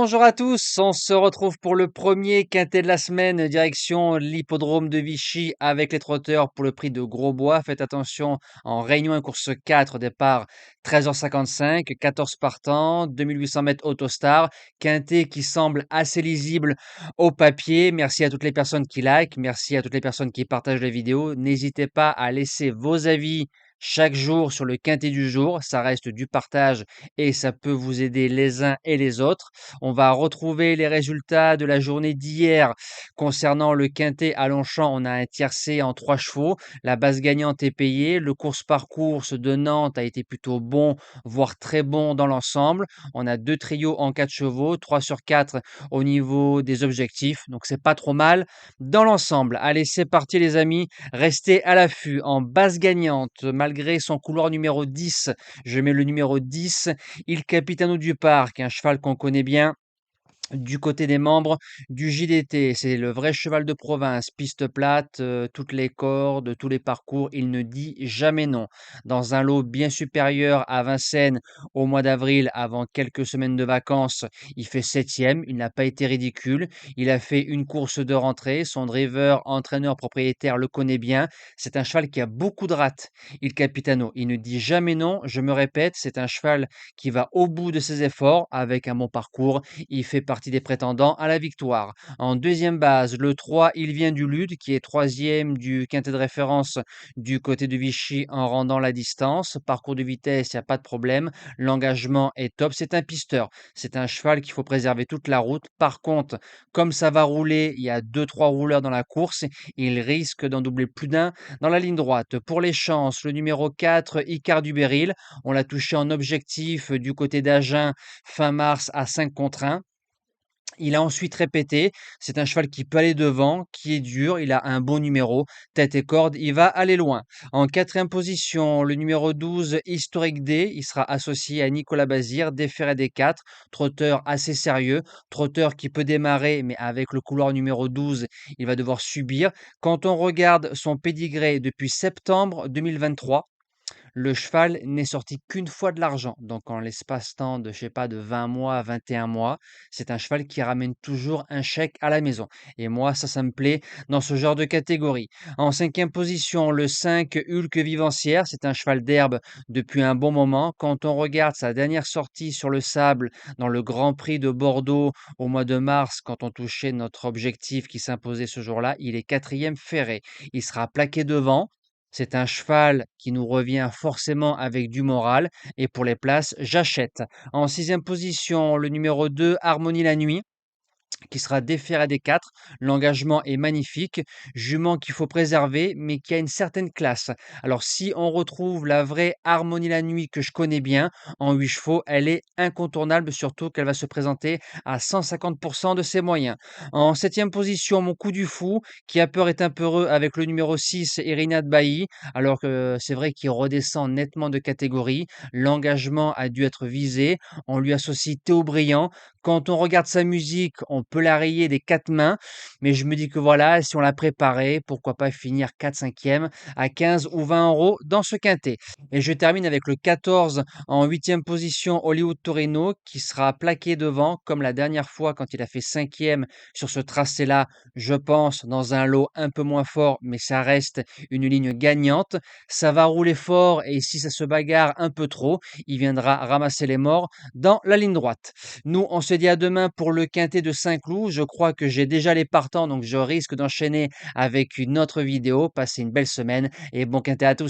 Bonjour à tous, on se retrouve pour le premier quintet de la semaine, direction l'hippodrome de Vichy avec les trotteurs pour le prix de Grosbois. Faites attention, en Réunion 1 course 4, départ 13h55, 14 partants, 2800 mètres Autostar, quintet qui semble assez lisible au papier. Merci à toutes les personnes qui likent, merci à toutes les personnes qui partagent la vidéo. N'hésitez pas à laisser vos avis chaque jour sur le quintet du jour, ça reste du partage et ça peut vous aider les uns et les autres. On va retrouver les résultats de la journée d'hier concernant le quintet à Longchamp. On a un tiercé en 3 chevaux. La base gagnante est payée. Le course par course de Nantes a été plutôt bon, voire très bon dans l'ensemble. On a 2 trios en 4 chevaux, 3 sur 4 au niveau des objectifs. Donc c'est pas trop mal dans l'ensemble. Allez, c'est parti les amis. Restez à l'affût. En base gagnante, malgré son couloir numéro 10, je mets le numéro 10, Il Capitano du Parc, un cheval qu'on connaît bien du côté des membres du JDT. C'est le vrai cheval de province, piste plate, toutes les cordes, tous les parcours, il ne dit jamais non. Dans un lot bien supérieur à Vincennes au mois d'avril, avant quelques semaines de vacances, il fait 7e, il n'a pas été ridicule. Il a fait une course de rentrée, son driver, entraîneur, propriétaire le connaît bien. C'est un cheval qui a beaucoup de rate, Il Capitano. Il ne dit jamais non, je me répète, c'est un cheval qui va au bout de ses efforts avec un bon parcours. Il fait partie des prétendants à la victoire. En deuxième base, le 3, il vient du Lude, qui est troisième du quintet de référence du côté de Vichy en rendant la distance. Parcours de vitesse, il n'y a pas de problème. L'engagement est top. C'est un pisteur. C'est un cheval qu'il faut préserver toute la route. Par contre, comme ça va rouler, il y a deux trois rouleurs dans la course. Il risque d'en doubler plus d'un dans la ligne droite. Pour les chances, le numéro 4, Icar du Béryl. On l'a touché en objectif du côté d'Agen fin mars à 5 contre 1. Il a ensuite répété, c'est un cheval qui peut aller devant, qui est dur, il a un bon numéro, tête et corde, il va aller loin. En quatrième position, le numéro 12, Historique D, il sera associé à Nicolas Bazir, déféré des 4, trotteur assez sérieux, trotteur qui peut démarrer, mais avec le couloir numéro 12, il va devoir subir. Quand on regarde son pédigré depuis septembre 2023, le cheval n'est sorti qu'une fois de l'argent, donc en l'espace-temps de, je sais pas, de 20 mois, 21 mois, c'est un cheval qui ramène toujours un chèque à la maison. Et moi, ça me plaît dans ce genre de catégorie. En cinquième position, le 5 Hulk Vivancière, c'est un cheval d'herbe depuis un bon moment. Quand on regarde sa dernière sortie sur le sable dans le Grand Prix de Bordeaux au mois de mars, quand on touchait notre objectif qui s'imposait ce jour-là, il est quatrième ferré. Il sera plaqué devant. C'est un cheval qui nous revient forcément avec du moral et pour les places, j'achète. En sixième position, le numéro 2, Harmonie la nuit qui sera déféré des 4. L'engagement est magnifique, jument qu'il faut préserver, mais qui a une certaine classe. Alors si on retrouve la vraie Harmonie la nuit que je connais bien, en 8 chevaux, elle est incontournable, surtout qu'elle va se présenter à 150% de ses moyens. En septième position, mon coup du fou, qui a peur est un peu heureux avec le numéro 6, Irina de Bailly, alors que c'est vrai qu'il redescend nettement de catégorie. L'engagement a dû être visé. On lui associe Théo Briand. Quand on regarde sa musique, on peut la rayer des 4 mains, mais je me dis que voilà, si on l'a préparé, pourquoi pas finir 4-5e à 15 ou 20 euros dans ce quintet. Et je termine avec le 14 en huitième position, Hollywood Torino, qui sera plaqué devant, comme la dernière fois quand il a fait 5e sur ce tracé-là, je pense, dans un lot un peu moins fort, mais ça reste une ligne gagnante. Ça va rouler fort et si ça se bagarre un peu trop, il viendra ramasser les morts dans la ligne droite. Nous, on se dit à demain pour le quintet de Saint-Cloud. Je crois que j'ai déjà les partants, donc je risque d'enchaîner avec une autre vidéo. Passez une belle semaine et bon quintet à tous.